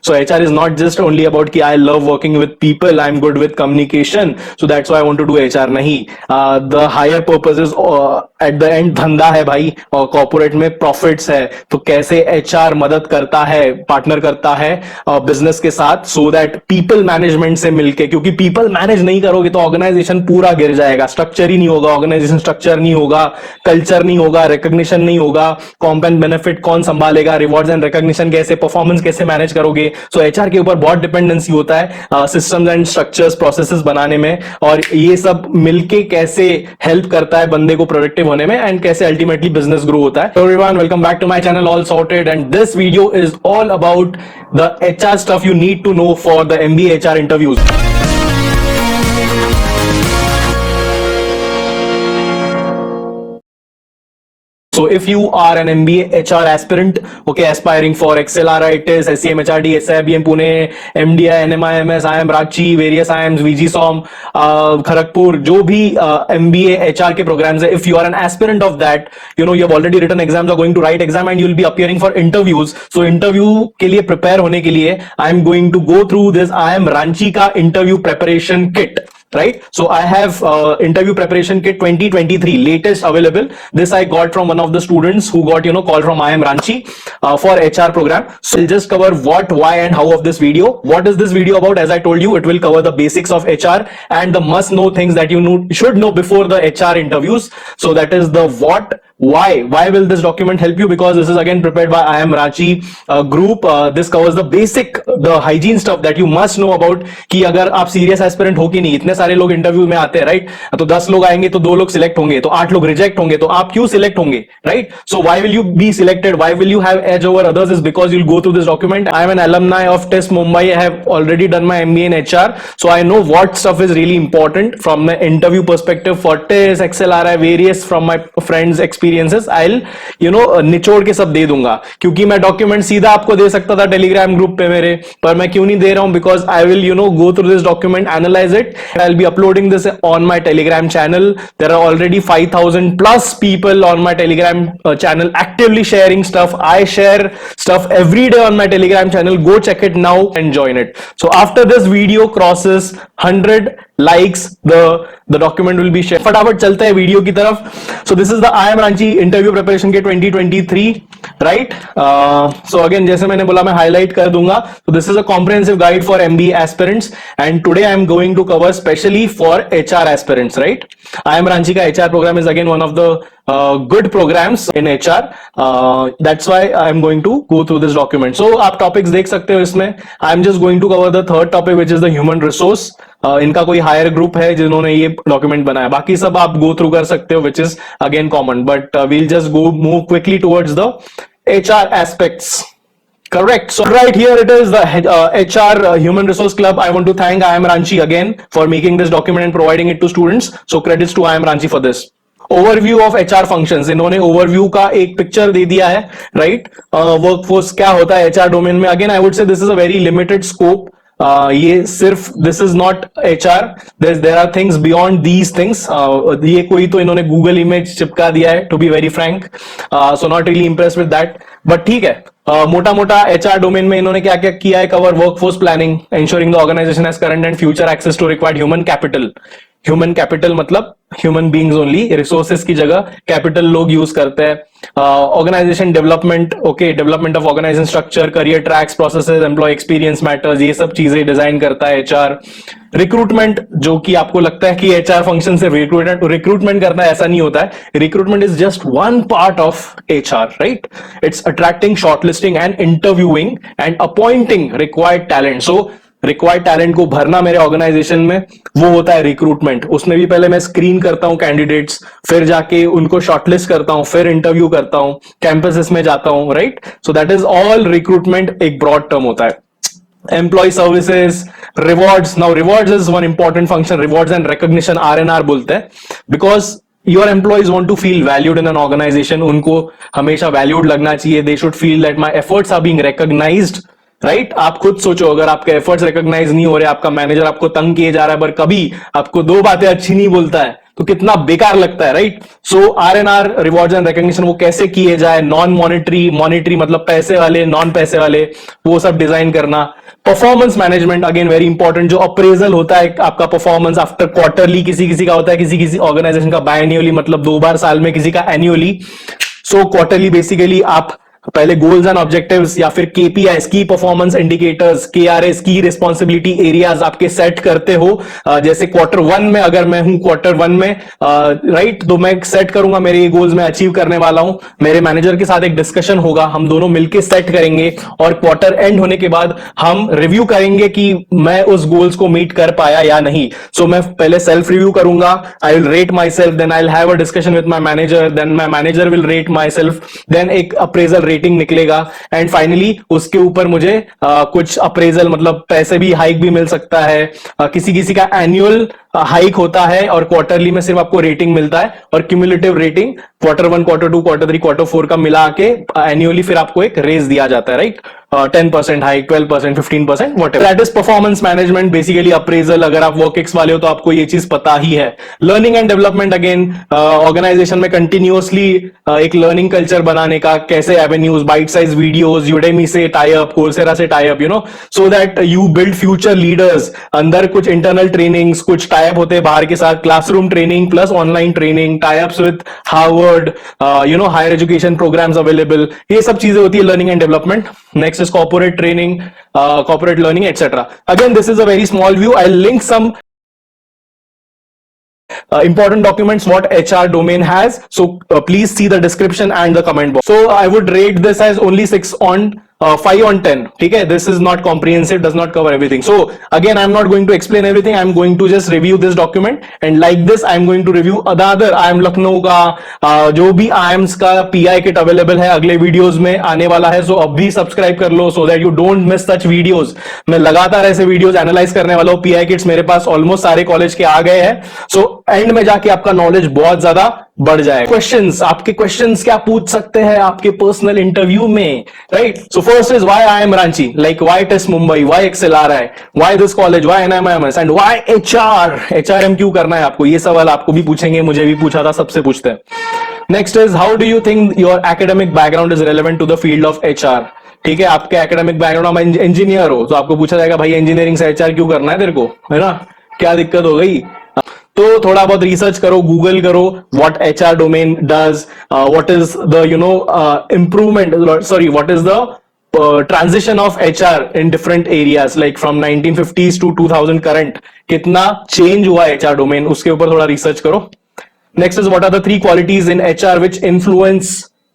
So HR is not just only about कि I love working with people, I'm good with communication, so that's why I want to do HR. नहीं, the higher purpose is at the end धंधा है भाई, और corporate में profits है, तो कैसे HR मदद करता है, पार्टनर करता है बिजनेस के साथ, सो दैट पीपल मैनेजमेंट से मिलके, क्योंकि पीपल मैनेज नहीं करोगे तो ऑर्गेनाइजेशन पूरा गिर जाएगा, स्ट्रक्चर ही नहीं होगा, ऑर्गेनाइजेशन स्ट्रक्चर नहीं होगा, कल्चर नहीं होगा, रिकॉग्निशन नहीं होगा, कॉम्प एंड बेनिफिट कौन संभालेगा, रिवॉर्ड्स एंड रिकॉग्निशन कैसे, परफॉर्मेंस कैसे मैनेज करोगे. सो एचआर के ऊपर बहुत डिपेंडेंसी होता है सिस्टम्स एंड स्ट्रक्चर्स, प्रोसेसेस बनाने में, और ये सब मिलके कैसे हेल्प करता है बंदे को प्रोडक्टिव होने में, एंड कैसे अल्टीमेटली बिजनेस ग्रो होता है. Everyone, welcome back to my channel all sorted, and this video is all about the HR stuff you need to know for the MBA HR interviews. So if you are an MBA HR aspirant, okay, aspiring for XLR, ITIS, SCM, HRD, SIBM Pune, MDI, NMI, MS, IIM Ranchi, various IIMs, VGSOM, Kharagpur, जो भी MBA HR के programs है, if you are an aspirant of that, you know, you have already written exams, are going to write exam, and you will be appearing for interviews. So interview के लिए prepare होने के लिए, I am going to go through this IIM Ranchi का interview preparation kit. Right, so I have interview preparation kit 2023 latest available. This I got from one of the students who got call from IIM Ranchi for HR program. So I'll just cover what, why, and how of this video. What is this video about? As I told you, it will cover the basics of HR and the must know things that you should know before the HR interviews. So that is the what. Why will this document help you? Because this is again prepared by IIM Ranchi group. This covers the basic, the hygiene stuff that you must know about. कि अगर आप serious aspirant हो कि नहीं, इतने सारे लोग interview में आते हैं, राइट? तो 10 लोग आएंगे तो 2 लोग सिलेक्ट होंगे, तो 8 लोग रिजेक्ट होंगे, तो आप क्यों सिलेक्ट होंगे, right? So why will you be selected, why will you have edge over others, is because you'll go through this document. I am an alumni of TIS Mumbai. I have already done my MBA in HR, so I know what stuff is really important from the interview perspective for TIS, XLRI, various from my friends experiences. I'll निचोड़ के सब दे दूंगा, क्योंकि मैं document सीधा आपको दे सकता था टेलीग्राम ग्रुप पे मेरे, पर मैं क्यों नहीं दे रहा हूं? Because I will go through this document, analyze it, and I'll be uploading this on my Telegram channel. There are already 5,000 plus people on my Telegram channel actively sharing stuff. I share stuff every day on my Telegram channel. Go check it now and join it. So after this video crosses 100 likes, the document will be shared. फटाफट चलते हैं video की तरफ. So this is the IIM Ranchi interview preparation के 2023, right? So again, जैसे मैंने बोला, मैं highlight कर दूंगा. So this is a comprehensive guide for MBA aspirants, and today I am going to cover specially for HR aspirants, right? IIM Ranchi का HR program is again one of the good programs in HR. That's why I am going to go through this document. So आप topics देख सकते हो इसमें. I am just going to cover the third topic, which is the human resource. इनका कोई higher group है जिन्होंने ये डॉक्यूमेंट बनाया, बाकी सब आप गो थ्रू कर सकते हो, which is again common, but we'll just go move quickly towards the HR aspects. Correct. So right here it is, the HR Human Resource Club. I want to thank IIM Ranchi again for making this document and providing it to students. So credits to IIM Ranchi for this. Overview of HR functions, इन्होंने overview का एक picture दे दिया है, right? Workforce क्या होता है HR domain में. Again I would say this is a very limited scope. ये सिर्फ, this is not HR, there are things beyond these things. ये कोई तो इन्होंने गूगल इमेज चिपका दिया है, to be very frank, so not really impressed with that, but ठीक है. मोटा मोटा HR डोमेन में इन्होंने क्या क्या किया है cover: workforce planning, ensuring the organization has current and future access to required human capital. Human capital मतलब ह्यूमन बींग्स ओनली, रिसोर्सेस की जगह कैपिटल लोग यूज करते हैं. Organisation development, okay, development of organisation structure, career tracks, processes, employee experience matters, ये सब चीजें design करता है HR. रिक्रूटमेंट, जो कि आपको लगता है कि HR फंक्शन से रिक्रूटमेंट करना है, ऐसा नहीं होता है. Recruitment is just one part of HR, right? It's attracting, shortlisting and interviewing and appointing required talent. So required talent को भरना मेरे ऑर्गेनाइजेशन में, वो होता है रिक्रूटमेंट. उसमें भी पहले मैं स्क्रीन करता हूं कैंडिडेट्स, फिर जाके उनको शॉर्टलिस्ट करता हूं, फिर इंटरव्यू करता हूं, कैंपसेस में जाता हूं, right? So that is all recruitment. एक ब्रॉड टर्म होता है. Employee services, rewards. Now rewards is one important function. Rewards and recognition, RNR बोलते हैं, because your employees want to feel valued in an organisation. उनको हमेशा valued लगना चाहिए. They should feel that my efforts are being recognised, right? आप खुद सोचो, अगर आपके एफर्ट्स रिकॉग्नाइज नहीं हो रहे, आपका मैनेजर आपको तंग किए जा रहा है पर कभी आपको दो बातें अच्छी नहीं बोलता है, तो कितना बेकार लगता है, right? So our rewards and recognition वो कैसे किए जाए, नॉन मॉनिटरी, मॉनिटरी मतलब पैसे वाले, नॉन पैसे वाले, वो सब डिजाइन करना। Performance management again very important, जो अप्रेजल होता है आपका परफॉर्मेंस आफ्टर क्वार्टरली, किसी किसी का होता है, किसी किसी ऑर्गेनाइजेशन का बायनियरली, मतलब 2 बार साल में, किसी का एनुअली। सो क्वार्टरली बेसिकली आप पहले गोल्स एंड ऑब्जेक्टिव्स या फिर केपीआईज, की परफॉर्मेंस इंडिकेटर्स, केआरएस, की रिस्पॉन्सिबिलिटी एरियाज आपके सेट करते हो। जैसे Q1 में अगर मैं हूं Q1 में, राइट, तो मैं सेट करूंगा मेरे गोल्स में अचीव करने वाला हूं, मेरे मैनेजर के साथ एक डिस्कशन होगा, हम दोनों मिलकर सेट करेंगे और क्वार्टर एंड होने के बाद हम रिव्यू करेंगे कि मैं उस गोल्स को मीट कर पाया या नहीं। सो मैं पहले सेल्फ रिव्यू करूंगा, I will rate myself, then I will have a discussion with my manager, then my manager will rate myself, देन एक अप्रेजल रेटिंग निकलेगा एंड फाइनली उसके ऊपर मुझे कुछ अप्रेजल मतलब पैसे भी, हाइक भी मिल सकता है। किसी किसी का एनुअल हाइक होता है और क्वार्टरली में सिर्फ आपको रेटिंग मिलता है, और cumulative rating Q1, Q2, Q3, Q4 का मिला के एनुअली फिर आपको एक रेज दिया जाता है, right? 10% hike, 12%, 15%, whatever. That is performance management, basically appraisal. अगर आप वर्कएक्स वाले हो तो आपको ये चीज पता ही है। Learning and development, again organisation में कंटिन्यूअसली एक लर्निंग कल्चर बनाने का, कैसे avenues, bite size videos, Udemy से टाई अप, कोर्सेरा से tie up, so that you build future leaders. अंदर कुछ इंटरनल ट्रेनिंग्स, कुछ टाई अप होते हैं बाहर के साथ, classroom training plus online training, tie ups with Harvard, higher education programmes available, ये सब चीजें होती है learning and development. Next is corporate training, corporate learning, etcetera. Again this is a very small view, I link some important documents what HR domain has, so please see the description and the comment box. So I would rate this as only 5 on 10. ठीक है, this is not comprehensive, does not cover everything. So again, I'm not going to explain everything, I'm going to just review this document, and like this I'm going to review other IIM Lucknow का जो भी IIMs का PI kit available है, अगले videos में आने वाला है। सो अब भी सब्सक्राइब कर लो so that you don't miss such videos. मैं लगातार ऐसे वीडियोस एनालाइज करने वाला हूँ। PI kits मेरे पास ऑलमोस्ट सारे कॉलेज के आ गए हैं, सो एंड में जाके आपका नॉलेज बहुत ज्यादा बढ़ जाए। क्वेश्चंस, आपके क्वेश्चंस क्या पूछ सकते हैं आपके पर्सनल इंटरव्यू में, right? So first is why IIM Ranchi, like why test Mumbai, why XLRI, why this college, why NIMS and why HR, HRM क्यों करना है आपको? ये सवाल आपको भी पूछेंगे, मुझे भी पूछा था, सबसे पूछते हैं। Next is how do you think your academic background is relevant to the field of HR? ठीक है, आपके एकेडमिक बैकग्राउंड में इंजीनियर हो तो आपको पूछा जाएगा भाई इंजीनियरिंग से HR क्यों करना है तेरे को, है ना? क्या दिक्कत हो गई? तो थोड़ा बहुत रिसर्च करो, गूगल करो, what HR domain does, what is the improvement, sorry, what is the transition of HR in different areas, like from 1950s to 2000 current, कितना चेंज हुआ HR डोमेन, उसके ऊपर थोड़ा रिसर्च करो। Next is what are the 3 qualities in HR which influence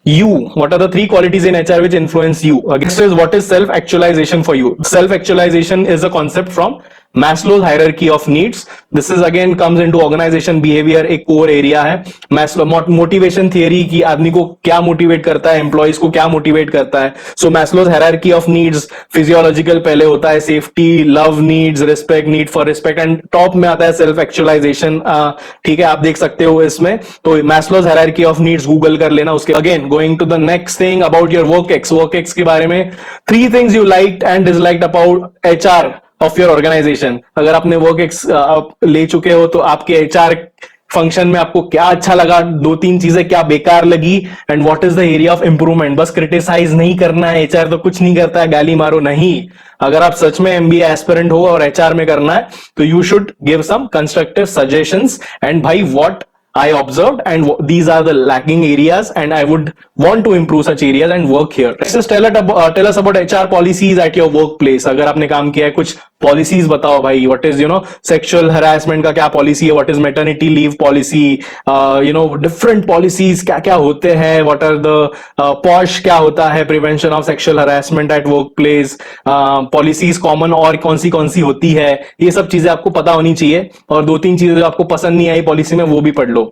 you? What are the 3 qualities in HR which influence you? Next is what is self-actualization for you? Self-actualization is a concept from Maslow's hierarchy of needs. This is again comes into organization behavior, एक core area है। Maslow motivation theory की आदमी को क्या motivate करता है, employees को क्या motivate करता है। So Maslow's hierarchy of needs, physiological पहले होता है, safety, love needs, respect, need for respect, and top में आता है self actualization। ठीक है, आप देख सकते हो इसमें। तो Maslow's hierarchy of needs Google कर लेना। उसके again going to the next thing about your work के बारे में, 3 things you liked and disliked about HR of your organisation. अगर आपने वर्क ले चुके हो तो आपके HR फंक्शन में आपको क्या अच्छा लगा, 2-3 चीजें क्या बेकार लगी, and what is the area of improvement. बस क्रिटिसाइज नहीं करना है, HR तो कुछ नहीं करता है, गाली मारो नहीं। अगर आप सच में MBA एस्पिरेंट हो और HR में करना है तो you should give some constructive suggestions, and भाई what I observed and these are the lacking areas and I would want to improve such areas and work here. Just tell us about HR policies at your workplace. अगर आपने काम किया है, कुछ policies बताओ भाई। What is sexual harassment का क्या policy है? What is maternity leave policy? Different policies क्या क्या होते हैं? What are the POSH क्या होता है? Prevention of sexual harassment at workplace. Policies common और कौन सी होती है? ये सब चीजें आपको पता होनी चाहिए, और 2-3 चीजें जो आपको पसंद नहीं आई पॉलिसी में वो भी पढ़ लो।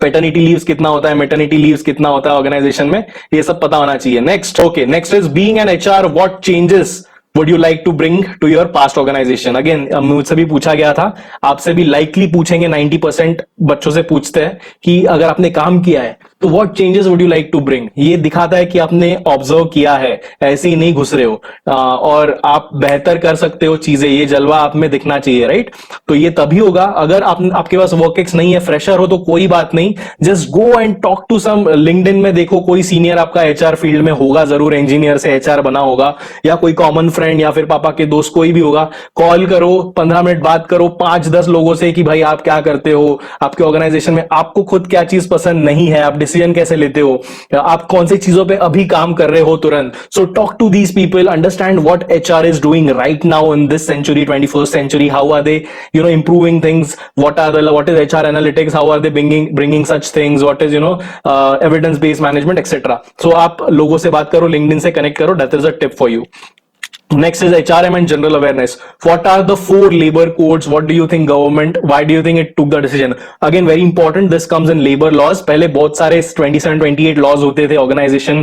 पेटर्निटी लीव्स कितना होता है, मेटर्निटी लीव्स कितना होता है ऑर्गेनाइजेशन में, ये सब पता होना चाहिए। Next is being an HR, what changes would you like to bring to your past organisation? Again मुझसे भी पूछा गया था, आपसे भी लाइकली पूछेंगे, 90% बच्चों से पूछते हैं कि अगर आपने काम किया है तो what changes would you like to bring? ये दिखाता है कि आपने ऑब्जर्व किया है, ऐसे ही नहीं घुस रहे हो, और आप बेहतर कर सकते हो चीजें, ये जलवा आप में दिखना चाहिए, राइट? तो ये तभी होगा अगर आपके पास वर्क एक्स नहीं है, फ्रेशर हो, तो कोई बात नहीं, just go and talk to some, LinkedIn में देखो कोई सीनियर आपका एचआर फील्ड में होगा जरूर, इंजीनियर से एचआर बना होगा, या कोई कॉमन फ्रेंड या फिर पापा के दोस्त कोई भी होगा, कॉल करो, 15 मिनट बात करो 5-10 लोगों से कि भाई आप क्या करते हो, आपके ऑर्गेनाइजेशन में आपको खुद क्या चीज पसंद नहीं है, आप डिसीजन कैसे लेते हो, आप कौन सी चीजों पे अभी काम कर रहे हो तुरंत. So talk to these people, understand what HR is doing right now in this century, 21st century. How are they improving things? What is HR analytics? How are they bringing such things? What is evidence based management, etc. So आप लोगों से बात करो, LinkedIn से connect करो. That is a tip for you. Next is HRM and general awareness. What are the 4 labor codes? What do you think government, why do you think it took the decision? Again, very important, this comes in labor laws. पहले बहुत सारे 27-28 laws होते थे organization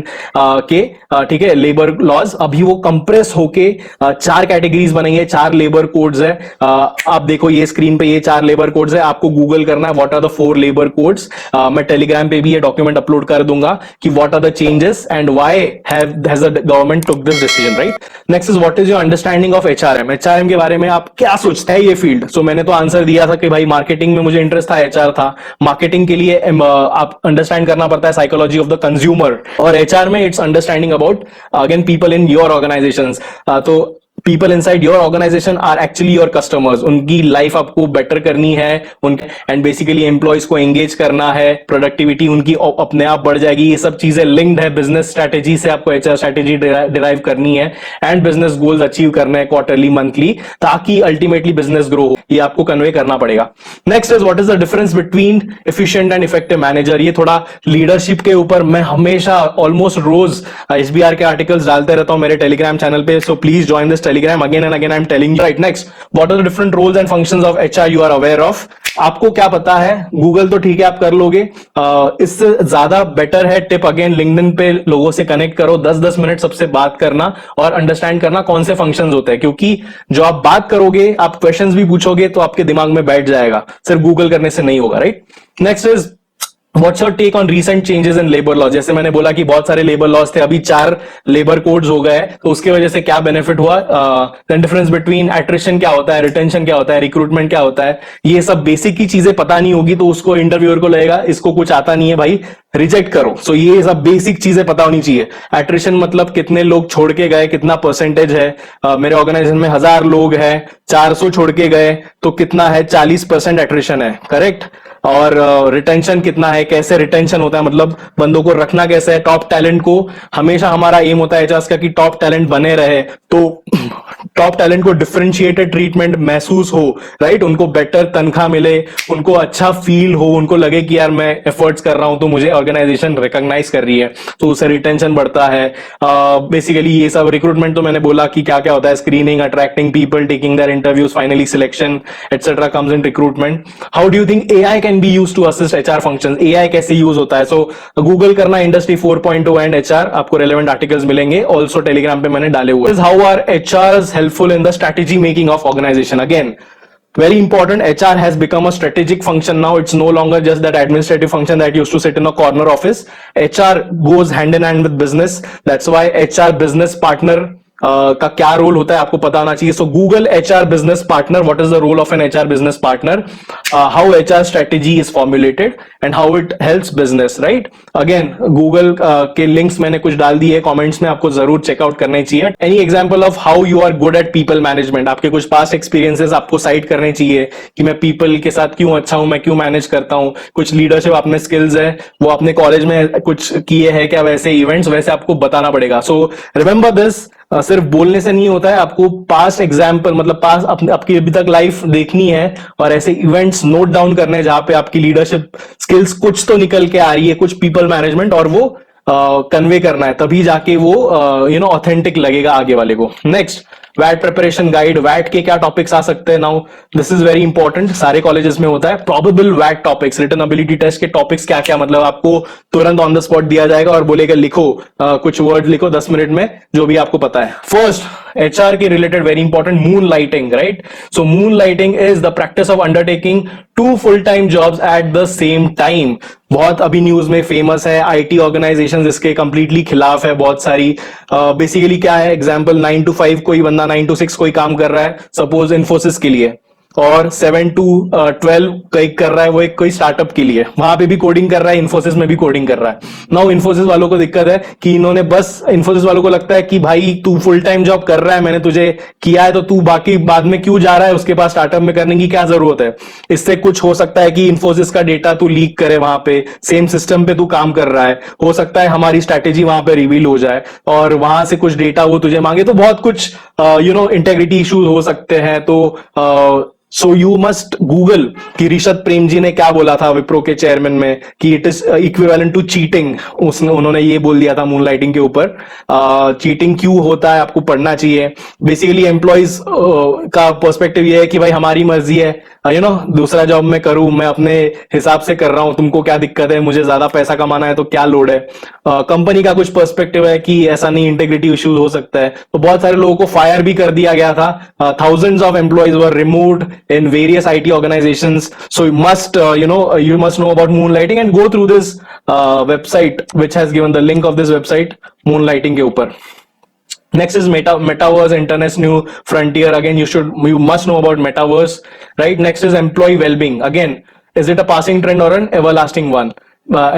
के, ठीक है, labor laws. अभी वो compress होके 4 categories बनी है, 4 labor codes है. आप देखो ये screen पे, ये 4 labor codes है. आपको Google करना है what are the 4 labor codes. मैं Telegram पे भी ये document upload कर दूंगा कि what are the changes and why has the government took this decision, right? Next is what is your understanding of HRM? HRM के बारे में आप क्या सोचते हैं ये फील्ड? सो मैंने तो आंसर दिया था कि भाई मार्केटिंग में मुझे इंटरेस्ट था, एचआर था. मार्केटिंग के लिए आप अंडरस्टैंड करना पड़ता है साइकोलॉजी ऑफ द कंज्यूमर, और एचआर में it's understanding about again people in your organisations. तो people inside your organisation are actually your customers. उनकी लाइफ आपको बेटर करनी है, एंड बेसिकली एम्प्लॉयज को एंगेज करना है, प्रोडक्टिविटी उनकी अपने आप बढ़ जाएगी. ये सब चीजें लिंक्ड है बिजनेस स्ट्रैटेजी से. आपको एचआर स्ट्रैटेजी डिराइव करनी है एंड बिजनेस गोल्स अचीव करना है क्वार्टरली, मंथली, ताकि अल्टीमेटली बिजनेस ग्रो हो. ये आपको कन्वे करना पड़ेगा. Next is what is the difference between efficient and effective manager. ये थोड़ा लीडरशिप के ऊपर मैं हमेशा ऑलमोस्ट रोज एसबीआर के आर्टिकल्स डालते रहता हूं मेरे टेलीग्राम चैनल पे. So please join this Telegram again and again. I'm telling you. Right, next, what are the different roles and functions of HR you are aware of? आपको क्या पता है? गूगल तो ठीक है आप कर लोगे, इससे ज्यादा बेटर है टिप अगेन लिंक्डइन पे लोगों से कनेक्ट करो, 10-10 मिनट सबसे बात करना और अंडरस्टैंड करना कौन से फंक्शंस होते हैं, क्योंकि जो आप बात करोगे, आप क्वेश्चंस भी पूछोगे तो आपके दिमाग में बैठ जाएगा, सिर्फ गूगल करने से नहीं होगा, right? Next is What's your take on recent changes in labor law? जैसे मैंने बोला कि बहुत सारे लेबर लॉज थे, अभी 4 लेबर कोड्स हो गए, तो उसके वजह से क्या बेनिफिट हुआ, डिफरेंस बिटवीन एट्रिशन क्या होता है, रिटेंशन क्या होता है, रिक्रूटमेंट क्या होता है, ये सब बेसिक की चीजें पता नहीं होगी तो उसको इंटरव्यूअर को लगेगा इसको कुछ आता नहीं है भाई, रिजेक्ट करो. सो ये सब बेसिक चीजें पता होनी चाहिए. एट्रिशन मतलब कितने लोग छोड़ के गए, कितना परसेंटेज है. मेरे ऑर्गेनाइजेशन में 1000 लोग हैं, 400 छोड़ के गए तो कितना है, 40% एट्रिशन है, करेक्ट? और रिटेंशन कितना है, कैसे रिटेंशन होता है, मतलब बंदों को रखना कैसे है. टॉप टैलेंट को हमेशा हमारा एम होता है एचआर का कि टॉप टैलेंट बने रहे, तो टॉप टैलेंट को डिफरेंशिएटेड ट्रीटमेंट महसूस हो, राइट? उनको बेटर तनख्वाह मिले, उनको अच्छा फील हो, उनको लगे कि यार मैं एफर्ट्स कर रहा हूं तो मुझे ऑर्गेनाइजेशन रिकॉग्नाइज कर रही है, तो उससे रिटेंशन बढ़ता है. बेसिकली ये सब रिक्रूटमेंट तो मैंने बोला कि क्या क्या होता है, screening, attracting people, taking their interviews, finally selection, etcetera comes in recruitment. How do you think AI can be used to assist HR functions? AI कैसे यूज होता है? सो गूगल करना इंडस्ट्री 4.0 एंड एचआर, आपको relevant articles मिलेंगे. Also Telegram पे मैंने डाले हुए. How are HRs helpful in the strategy making of organization? Again, very important, HR has become a strategic function now. It's no longer just that administrative function that used to sit in a corner office. HR goes hand in hand with business. That's why HR business partner का क्या role होता है आपको पता होना चाहिए. So Google HR business partner, what is the role of an HR business partner, how HR strategy is formulated and how it helps business, right? Again Google के links मैंने कुछ डाल दिए कमेंट्स में, आपको जरूर चेकआउट करने चाहिए. Any example of how you are good at people management? आपके कुछ पास्ट एक्सपीरियंसेस आपको साइट करने चाहिए कि मैं पीपल के साथ क्यों अच्छा हूं, मैं क्यों मैनेज करता हूं. कुछ लीडरशिप आपने स्किल्स है वो आपने कॉलेज में कुछ किए हैं क्या, वैसे इवेंट्स, वैसे आपको बताना पड़ेगा. सो रिमेंबर दिस, सिर्फ बोलने से नहीं होता है, आपको पास्ट एग्जाम्पल मतलब पास्ट आपकी अभी तक लाइफ देखनी है और ऐसे इवेंट्स नोट डाउन करने हैं जहां पे आपकी लीडरशिप स्किल्स कुछ तो निकल के आ रही है, कुछ पीपल मैनेजमेंट, और वो कन्वे करना है, तभी जाके वो ऑथेंटिक लगेगा आगे वाले को. नेक्स्ट, वैट प्रिपरेशन गाइड. वैट के क्या टॉपिक्स आ सकते हैं? Now this is very important, सारे कॉलेजेस में होता है. प्रोबेबल वैट टॉपिक्स, रिटन एबिलिटी टेस्ट के टॉपिक्स क्या क्या, मतलब आपको तुरंत ऑन द स्पॉट दिया जाएगा और बोलेगा लिखो, कुछ वर्ड लिखो 10 मिनट में जो भी आपको पता है. फर्स्ट, HR के related very important, moonlighting, right? So moonlighting is the practice of undertaking two full-time jobs at the same time. बहुत अभी न्यूज में फेमस है, आईटी ऑर्गेनाइजेशंस इसके कंप्लीटली खिलाफ है बहुत सारी. बेसिकली क्या है, एग्जांपल 9 to 5 कोई बंदा 9 to 6 कोई काम कर रहा है सपोज इन्फोसिस के लिए, और 7 to 12 कर रहा है वो एक कोई स्टार्टअप के लिए, वहां पे भी कोडिंग कर रहा है, इन्फोसिस में भी कोडिंग कर रहा है. नाउ इन्फोसिस वालों को दिक्कत है कि इन्होंने बस, इन्फोसिस वालों को लगता है कि भाई तू फुल टाइम जॉब कर रहा है, मैंने तुझे किया है, तो तू बाकी बाद में क्यों जा रहा है, उसके पास स्टार्टअप में करने की क्या जरूरत है. इससे कुछ हो सकता है कि इन्फोसिस का डेटा तू लीक करे, वहां पे सेम सिस्टम पे तू काम कर रहा है, हो सकता है हमारी स्ट्रैटेजी वहां पे रिवील हो जाए और वहां से कुछ डेटा वो तुझे मांगे, तो बहुत कुछ इंटेग्रिटी इश्यूज हो सकते हैं. तो सो यू मस्ट गूगल कि ऋषभ प्रेम जी ने क्या बोला था विप्रो के चेयरमैन में कि it is equivalent to cheating. उन्होंने ये बोल दिया था मूनलाइटिंग के ऊपर. चीटिंग क्यों होता है आपको पढ़ना चाहिए. बेसिकली एम्प्लॉइज का पर्सपेक्टिव ये है कि भाई हमारी मर्जी है, दूसरा जॉब मैं करूं, मैं अपने हिसाब से कर रहा हूं, तुमको क्या दिक्कत है, मुझे ज्यादा पैसा कमाना है तो क्या लोड है. कंपनी का कुछ पर्सपेक्टिव है कि ऐसा नहीं, इंटेग्रिटी इश्यूज हो सकता है. तो बहुत सारे लोगों को फायर भी कर दिया गया था. Thousands of employees were removed in various IT organizations. So you must know about moonlighting and go through this website which has given the link of this website, moonlighting के ऊपर. Next is metaverse, internet's new frontier. Again, you must know about metaverse, right? Next is employee well-being. Again, is it a passing trend or an everlasting one?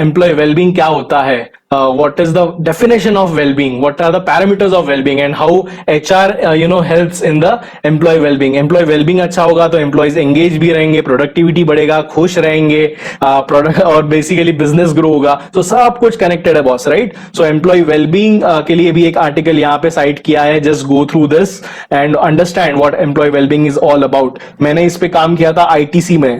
Employee well-being क्या होता है? What is the definition of well-being? What are the parameters of well-being and how HR helps in the employee well-being? Employee well-being अच्छा होगा तो employees engage भी रहेंगे, productivity बढ़ेगा, खुश रहेंगे, प्रोडक्ट और बेसिकली बिजनेस ग्रो होगा. तो सब कुछ कनेक्टेड है बॉस, राइट? सो एम्प्लॉय वेलबींग के लिए भी एक आर्टिकल यहाँ पे साइट किया है. Just go through this and understand what employee wellbeing is all about. मैंने इस पे काम किया था आईटीसी में.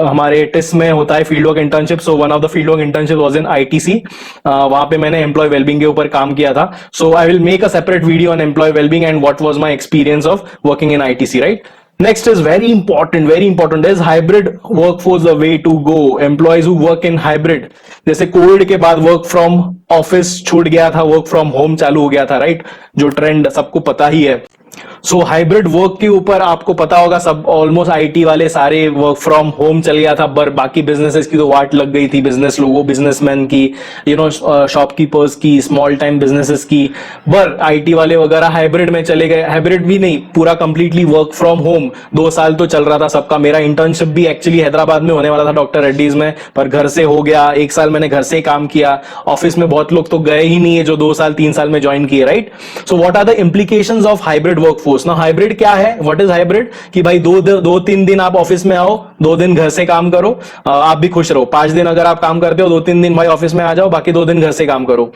हमारे टिस में होता है field work internship. So one of the field work internship was in ITC. वहां पे मैंने एम्प्लॉय वेलबींग के ऊपर काम किया था. So I will make a separate video on employee wellbeing and what was my experience of working in ITC, right? Next is very important is hybrid workforce the way to go. Employees who work in hybrid, जैसे Covid के बाद work from office छूट गया था, work from home चालू हो गया था, राइट? जो ट्रेंड सबको पता ही है. सो हाइब्रिड वर्क के ऊपर आपको पता होगा, सब ऑलमोस्ट आईटी वाले सारे वर्क फ्रॉम होम चल गया था, पर बाकी बिजनेसेस की तो वाट लग गई थी, बिजनेस लोगों, बिजनेसमैन की, शॉपकीपर्स की, स्मॉल टाइम बिजनेसेस की. पर आईटी वाले वगैरह हाइब्रिड में चले गए. हाइब्रिड भी नहीं, पूरा कंप्लीटली वर्क फ्रॉम होम 2 साल तो चल रहा था सबका. मेरा इंटर्नशिप भी एक्चुअली हैदराबाद में होने वाला था डॉक्टर रेड्डीज में, पर घर से हो गया. 1 साल मैंने घर से काम किया. ऑफिस में बहुत लोग तो गए ही नहीं है जो 2 साल 3 साल में ज्वाइन किए, right? So what are the implications of hybrid workforce? ना हाइब्रिड क्या है, व्हाट इज हाइब्रिड? कि भाई 2-3 दिन आप ऑफिस में आओ, 2 दिन घर से काम करो, आप भी खुश रहो. 5 दिन अगर आप काम करते हो, 2-3 दिन भाई ऑफिस में आ जाओ, बाकी 2 दिन घर से काम करो.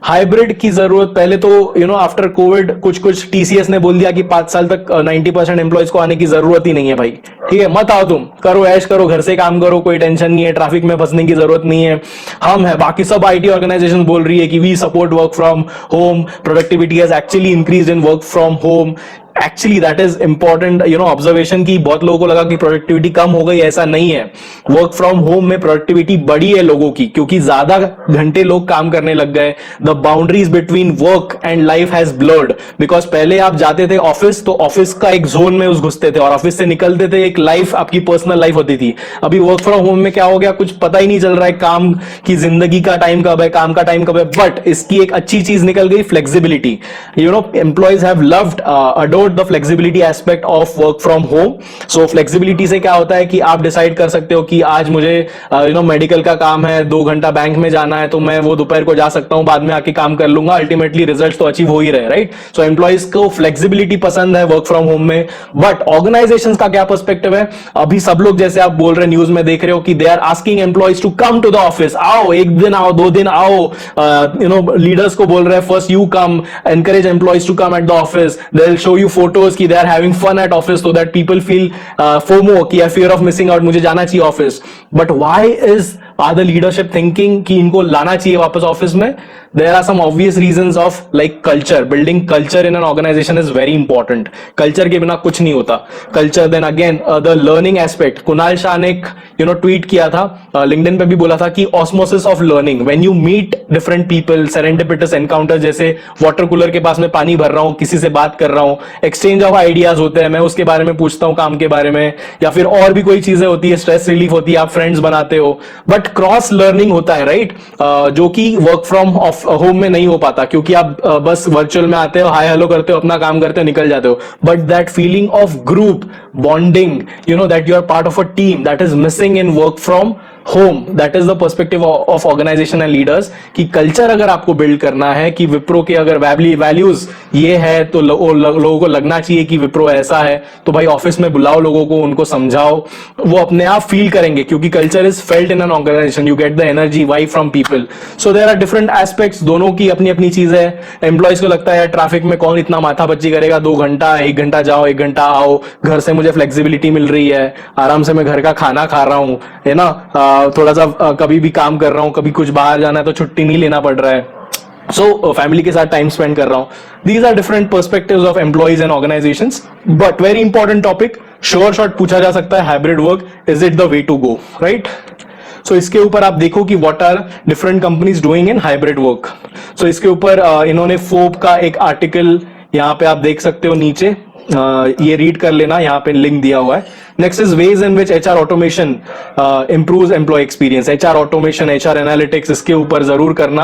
हाइब्रिड की जरूरत पहले तो आफ्टर कोविड कुछ टीसीएस ने बोल दिया कि 5 साल तक 90% एम्प्लॉइज को आने की जरूरत ही नहीं है भाई. ठीक है, मत आओ, तुम करो ऐश करो, घर से काम करो, कोई टेंशन नहीं है, ट्रैफिक में फंसने की जरूरत नहीं है. हम है, बाकी सब आईटी ऑर्गेनाइजेशन बोल रही है कि we support work from home, productivity has actually increased in work from home. Actually that is important observation की बहुत लोगों को लगा कि प्रोडक्टिविटी कम हो गई, ऐसा नहीं है. वर्क फ्रॉम होम में प्रोडक्टिविटी बढ़ी है लोगों की, क्योंकि ज्यादा घंटे लोग काम करने लग गए. The boundaries between work and life has blurred. Because पहले आप जाते थे ऑफिस तो ऑफिस का एक जोन में घुसते थे और ऑफिस से निकलते थे, एक लाइफ आपकी पर्सनल लाइफ होती थी. अभी वर्क फ्रॉम होम में क्या हो गया, कुछ पता ही नहीं चल रहा है काम की, जिंदगी का टाइम कब है, काम का टाइम कब है. बट इसकी एक अच्छी चीज निकल गई, flexibility. Employees have loved adored the flexibility aspect of work from home. So flexibility से क्या होता है कि आप डिसाइड कर सकते हो कि आज मुझे मेडिकल का काम है, 2 घंटा बैंक में जाना है, तो मैं वो दोपहर को जा सकता हूं, बाद में आके काम कर लूंगा. अल्टीमेटली रिजल्ट तो अचीव हो ही रहे, राइट? सो एम्प्लॉइज को फ्लेक्सिबिलिटी पसंद है वर्क फ्रॉम होम में. बट ऑर्गेनाइजेशंस का क्या पर्सपेक्टिव है? अभी सब लोग जैसे आप बोल रहे, न्यूज में देख रहे हो कि they are asking employees to come to the office. आओ, 1 दिन आओ, 2 दिन आओ. लीडर्स को बोल रहे हैं first you come, encourage employees to come at the office. They will show you photos कि they are having fun at office, so that people feel FOMO कि fear of missing out, मुझे जाना चाहिए office. But why is are the leadership thinking कि इनको लाना चाहिए वापस ऑफिस में? There are some obvious reasons of like culture. Building culture in an organization is very important. Culture के बिना कुछ नहीं होता. Culture, then again the learning aspect. Kunal Shah ने ट्वीट किया था, लिंक्डइन पे भी बोला था कि osmosis of learning. When you meet different people, serendipitous encounter, जैसे वाटर कूलर के पास में पानी भर रहा हूँ, किसी से बात कर रहा हूँ, exchange of ideas होते हैं, मैं उसके बारे में पूछता हूँ काम के बारे में, या फिर और भी कोई चीजें होती है, स्ट्रेस रिलीफ होती है, आप फ्रेंड्स बनाते हो, बट क्रॉस लर्निंग होता है, राइट? जो कि वर्क फ्रॉम होम में नहीं हो पाता, क्योंकि आप बस वर्चुअल में आते हो, हाय हेलो करते हो, अपना काम करते हो, निकल जाते हो, but that feeling of group bonding, that you are part of a team, that is missing in work from home. That is the perspective of organisation and leaders कि कल्चर अगर आपको बिल्ड करना है, कि विप्रो के अगर वैल्यूज ये है तो लोगों को लगना चाहिए कि विप्रो ऐसा है, तो भाई ऑफिस में बुलाओ लोगों को, उनको समझाओ, वो अपने आप फील करेंगे, क्योंकि culture is felt in an organisation. You get the energy vibe from people. So there are different aspects, दोनों की अपनी अपनी चीज है. एम्प्लॉयज को लगता है ट्रैफिक में कौन इतना माथापच्ची करेगा, 2 घंटा 1 घंटा जाओ 1 घंटा आओ, घर से मुझे फ्लेक्सिबिलिटी मिल रही है, आराम से मैं घर का खाना खा रहा हूं, है ना, थोड़ा सा कभी भी काम कर रहा हूं, कभी कुछ बाहर जाना है तो छुट्टी नहीं लेना पड़ रहा है, सो फैमिली के साथ टाइम स्पेंड कर रहा हूं. These are different perspectives of employees and organisations. But very important topic, sure shot पूछा जा सकता है, hybrid work, is it the way to go, right? So इसके ऊपर आप देखो कि what are different companies doing in hybrid work. So इसके ऊपर इन्होंने फोब का एक आर्टिकल यहाँ पे आप देख सकते हो नीचे, ये रीड कर लेना, यहाँ पे लिंक दिया हुआ है. Next is ways in which HR automation improves employee experience. HR automation, HR analytics, इसके ऊपर जरूर करना.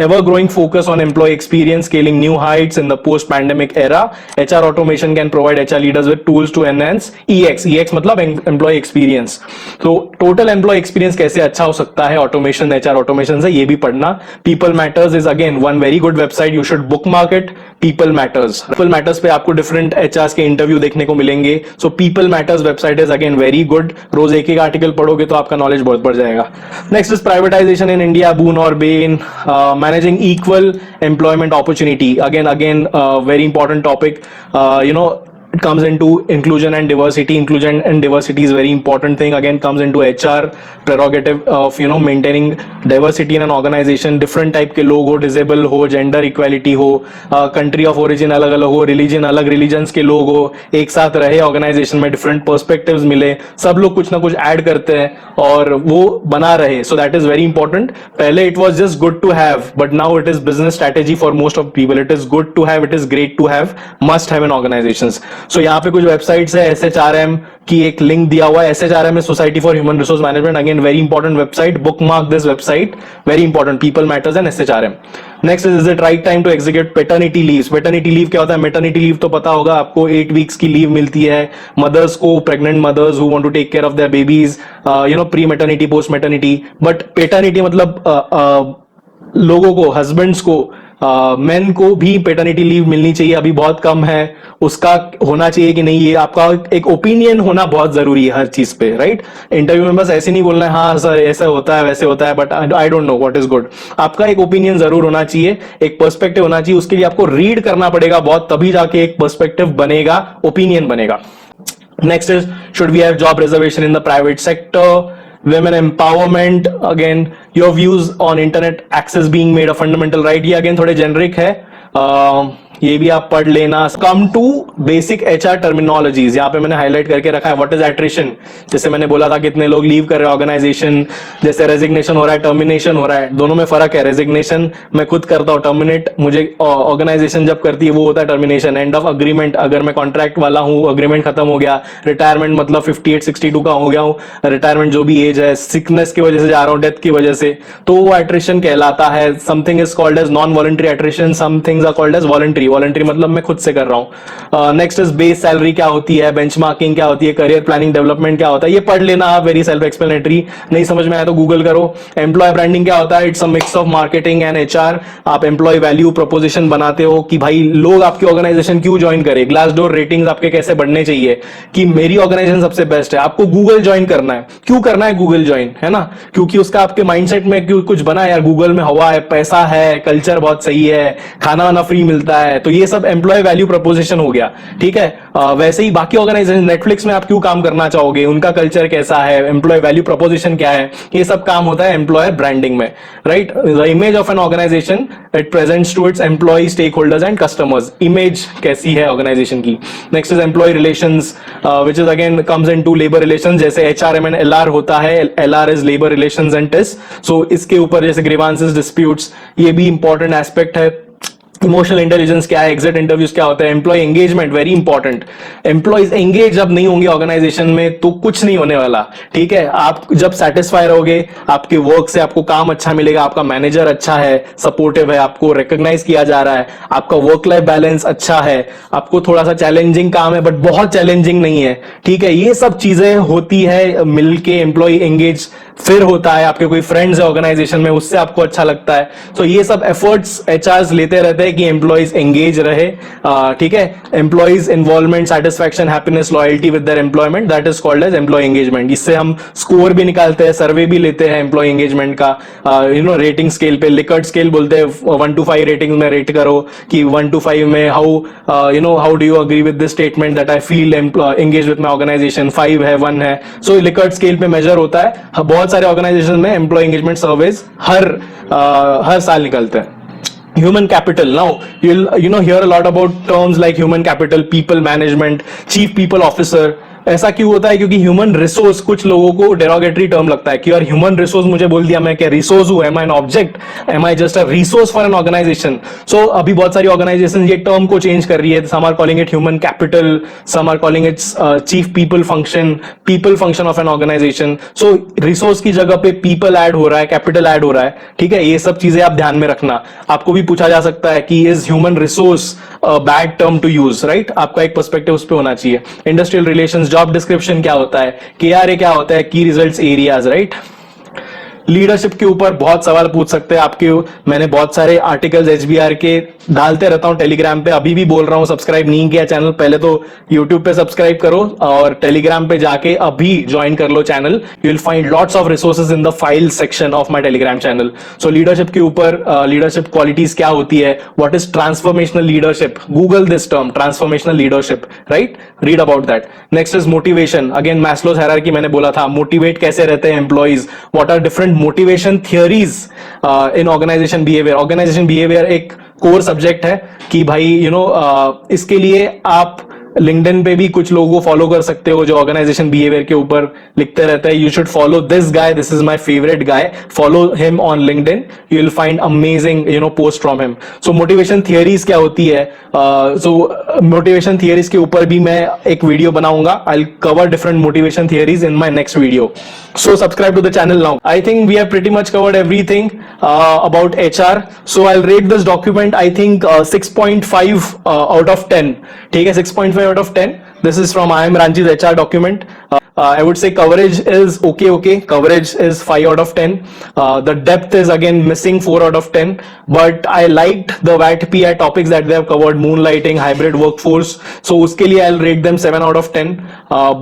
Ever growing focus on employee experience, scaling new heights in the post pandemic era. HR automation can provide HR leaders with tools to enhance EX मतलब employee experience. तो total employee experience कैसे अच्छा हो सकता है ऑटोमेशन, HR ऑटोमेशन से, ये भी पढ़ना. People matters is again one very good website, you should book market. People matters पे आपको डिफरेंट HRs के इंटरव्यू देखने को मिलेंगे. So people matters website is again very good. रोज एक आर्टिकल पढ़ोगे तो आपका नॉलेज बहुत बढ़ जाएगा. Next is privatisation in India, boon और bane. Managing equal employment opportunity, again very important topic. It comes into inclusion and diversity. Inclusion and diversity is very important thing. Again, comes into HR prerogative of maintaining diversity in an organization. Different type के लोग हो, disabled हो, gender equality हो, country of origin अलग अलग हो, religion अलग religions के लोग हो, एक साथ रहे organization में, different perspectives मिले, सब लोग कुछ ना कुछ add करते हैं और वो बना रहे. So that is very important. पहले it was just good to have, but now it is business strategy for most of people. It is good to have, it is great to have, must have in organizations. सो यहाँ पे कुछ websites है, SHRM की एक link दिया हुआ है. SHRM is society for human resource management. Again very important website, bookmark this website, very important. People matters and SHRM. Next is it right time to execute paternity leave. Paternity leave क्या होता है? Maternity leave तो पता होगा आपको, 8 weeks की leave मिलती है मदर्स को, pregnant mothers who want to take care of their babies, pre maternity, post maternity. But paternity मतलब लोगों को, हस्बैंड्स को, मेन को भी पैटर्निटी लीव मिलनी चाहिए. अभी बहुत कम है, उसका होना चाहिए कि नहीं, ये आपका एक ओपिनियन होना बहुत जरूरी है हर चीज पे, राइट? इंटरव्यू में बस ऐसे नहीं बोलना है हाँ सर ऐसा होता है वैसे होता है, but I don't know what is good. आपका एक ओपिनियन जरूर होना चाहिए, एक पर्सपेक्टिव होना चाहिए. उसके लिए आपको रीड करना पड़ेगा बहुत, तभी जाके एक पर्सपेक्टिव बनेगा, ओपिनियन बनेगा. Next is should we have job reservation in the private sector. Women empowerment, again your views on internet access being made a fundamental right. ये again थोड़े generic है, ये भी आप पढ़ लेना. Come to basic HR terminologies, यहाँ पे मैंने हाईलाइट करके रखा है. व्हाट इज एट्रिशन, जैसे मैंने बोला था कितने लोग लीव कर रहे हैं ऑर्गेनाइजेशन, जैसे रेजिग्नेशन हो रहा है, टर्मिनेशन हो रहा है, दोनों में फर्क है. रेजिग्नेशन मैं खुद करता हूँ, टर्मिनेट मुझे ऑर्गेनाइजेशन जब करती है वो होता है टर्मिनेशन. एंड ऑफ अग्रीमेंट, अगर मैं कॉन्ट्रैक्ट वाला हूँ, अग्रीमेंट खत्म हो गया. रिटायरमेंट मतलब 58-62 का हो गया हूँ, रिटायरमेंट जो भी एज है, सिकनेस की वजह से जा रहा हूँ, डेथ की वजह से, तो वो एट्रिशन कहलाता है. Something is called as non voluntary attrition, some things are called as voluntary. Voluntary मतलब मैं खुद से कर रहा हूं. नेक्स्ट इज बेस सैलरी क्या होती है, बेंचमार्किंग क्या होती है, करियर प्लानिंग डेवलपमेंट क्या होता है, ये पढ़ लेना आप, वेरी सेल्फ एक्सप्लेनेटरी. नहीं समझ में आया तो गूगल करो. एम्प्लॉय ब्रांडिंग क्या होता है? It's a mix of marketing and HR. आप एम्प्लॉय वैल्यू प्रोपोजिशन बनाते हो कि भाई लोग आपकी ऑर्गेनाइजेशन क्यों ज्वाइन करे. ग्लासडोर रेटिंग्स आपके कैसे बढ़ने चाहिए कि मेरी ऑर्गेनाइजेशन सबसे बेस्ट है. आपको गूगल ज्वाइन करना है, क्यों करना है गूगल ज्वाइन, है ना? क्योंकि उसका आपके माइंडसेट में कुछ बना है यार, गूगल में हवा है, पैसा है, कल्चर बहुत सही है, खाना वाना फ्री मिलता है, है, तो ये सब एम्प्लॉय वैल्यू प्रपोजिशन हो गया, ठीक है। वैसे ही बाकी ऑर्गेनाइजेशन, नेटफ्लिक्स में आप क्यों काम करना चाहोगे, उनका कल्चर कैसा है, एम्प्लॉय वैल्यू प्रपोजिशन क्या है, ये सब काम होता है एम्प्लॉयर ब्रांडिंग में, right. The image of an organisation it presents to its employee, stakeholders and customers, image कैसी है ऑर्गेनाइजेशन की। Next is employee relations, which is again comes into labour relations, जैसे HRM एंड LR होता है, LR is labour relations and test, so इसके ऊपर जैसे grievances, disputes, ये भी इंपॉर्टेंट एस्पेक्ट है। इमोशनल इंटेलिजेंस क्या है, एग्जिट इंटरव्यूज क्या होता है, employ engagement very important. Employees engage जब नहीं होंगे ऑर्गेनाइजेशन में तो कुछ नहीं होने वाला, ठीक है। आप जब सेटिस्फाई रहोगे आपके वर्क से, आपको काम अच्छा मिलेगा, आपका मैनेजर अच्छा है, सपोर्टिव है, आपको रिकॉग्नाइज किया जा रहा है, आपका वर्क लाइफ बैलेंस अच्छा है, आपको थोड़ा सा चैलेंजिंग काम है बट बहुत चैलेंजिंग नहीं है, ठीक है, ये सब चीजें होती है मिलके एम्प्लॉय एंगेज। फिर होता है आपके कोई फ्रेंड्स है ऑर्गेनाइजेशन में, उससे आपको अच्छा लगता है, तो ये सब एफर्ट्स एचआरस लेते रहते हैं कि एम्प्लॉयज एंगेज रहे, ठीक है। Employees involvement, satisfaction, happiness, loyalty with their employment, that is called as employee engagement. इससे हम स्कोर भी निकालते हैं, सर्वे भी लेते हैं एम्प्लॉय एंगेजमेंट का, रेटिंग स्केल पे, लिकर्ट स्केल बोलते हैं, 1 to 5 रेटिंग में रेट करो कि 1 to 5 में how do you agree with this statement that I feel engage with my organisation, 5 है, 1 है, सो लिकर्ट स्केल पे मेजर होता है। बहुत सारे ऑर्गेनाइजेशन में एम्प्लॉय एंगेजमेंट सर्वेज हर साल निकलते हैं। Human capital, now you'll hear a lot about terms like human capital, people management, chief people officer। ऐसा क्यों होता है, क्योंकि ह्यूमन रिसोर्स कुछ लोगों को डेरोगेटरी टर्म लगता है कि यार ह्यूमन रिसोर्स मुझे बोल दिया, मैं क्या रिसोर्स हूं, am I an object, am I just a resource for an organisation. So अभी बहुत सारी ऑर्गेनाइजेशन ये टर्म को चेंज कर रही है, some are calling it human capital, some are calling its chief people function of an organisation. So resource की जगह पे पीपल ऐड हो रहा है, कैपिटल ऐड हो रहा है, ठीक है। ये सब चीजें आप ध्यान में रखना। आपको भी पूछा जा सकता है कि is human resource bad term to use, right, आपका एक पर्सपेक्टिव उस पर होना चाहिए। इंडस्ट्रियल रिलेशंस, जॉब डिस्क्रिप्शन क्या होता है, KRA क्या होता है, की रिजल्ट्स एरियाज, राइट। लीडरशिप के ऊपर बहुत सवाल पूछ सकते हैं आपके, मैंने बहुत सारे आर्टिकल्स HBR के डालते रहता हूं टेलीग्राम पे, अभी भी बोल रहा हूं, सब्सक्राइब नहीं किया चैनल, पहले तो यूट्यूब पे सब्सक्राइब करो और टेलीग्राम पे जाके अभी ज्वाइन कर लो channel. You will find lots of resources in the file section of my Telegram channel. So leadership के ऊपर लीडरशिप क्वालिटीज क्या होती है, what is transformational leadership, Google this term transformational leadership, right, read about that. Next is motivation, again Maslow's hierarchy मैंने बोला था, motivate कैसे रहते हैं employees, what are different motivation theories in organisation behaviour. Organisation behaviour एक core subject है कि भाई इसके लिए आप लिंक्डइन पे भी कुछ लोगों को फॉलो कर सकते हो जो ऑर्गेनाइजेशन बिहेवियर के ऊपर लिखते रहते हैं। You should follow this guy, this is my favourite guy, follow him on LinkedIn, you will find amazing post from him. So motivation theories क्या होती है, सो मोटिवेशन थियरीज के ऊपर भी मैं एक वीडियो बनाऊंगा, I will cover different motivation theories in my next video. So subscribe to the channel now. I think we have pretty much covered everything about HR. So I'll rate this document, I think 6.5 out of 10. ठीक है, 6.5 out of 10. This is from I am Ranji's HR document. I would say coverage is okay. Coverage is 5 out of 10. The depth is again missing 4 out of 10. But I liked the WAT-PI topics that they have covered, moonlighting, hybrid workforce. So उसके लिए I'll rate them 7 out of 10.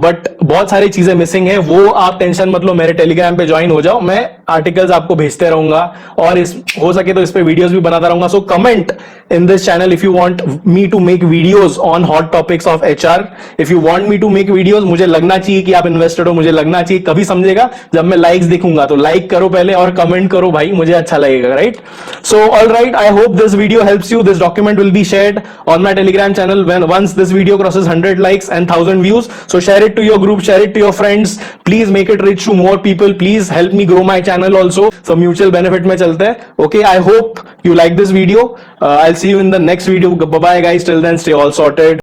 But बहुत सारी चीजें missing है, वो आप tension मत लो, मेरे टेलीग्राम पे ज्वाइन हो जाओ, मैं आर्टिकल्स आपको भेजते रहूंगा और हो सके तो इस पे वीडियोस भी बनाता रहूंगा। So comment in this channel if you want me to make videos on hot topics of HR। If you want me to make videos, मुझे लगना चाहिए कि आप इन्वेस्टेड हो, मुझे लगना चाहिए, कभी समझेगा जब मैं लाइक्स देखूंगा, तो लाइक करो पहले और कमेंट करो भाई, मुझे अच्छा लगेगा, right. So alright, I hope this video helps you. This document will be shared on my Telegram channel when once this video crosses 100 likes and 1000 views. So share it to your group, share it to your friends, please make it reach to more people, please help me grow my channel also. So mutual benefit में चलते हैं। Okay, I hope you like this video. I'll see you in the next video. Bye bye guys, till then stay all sorted.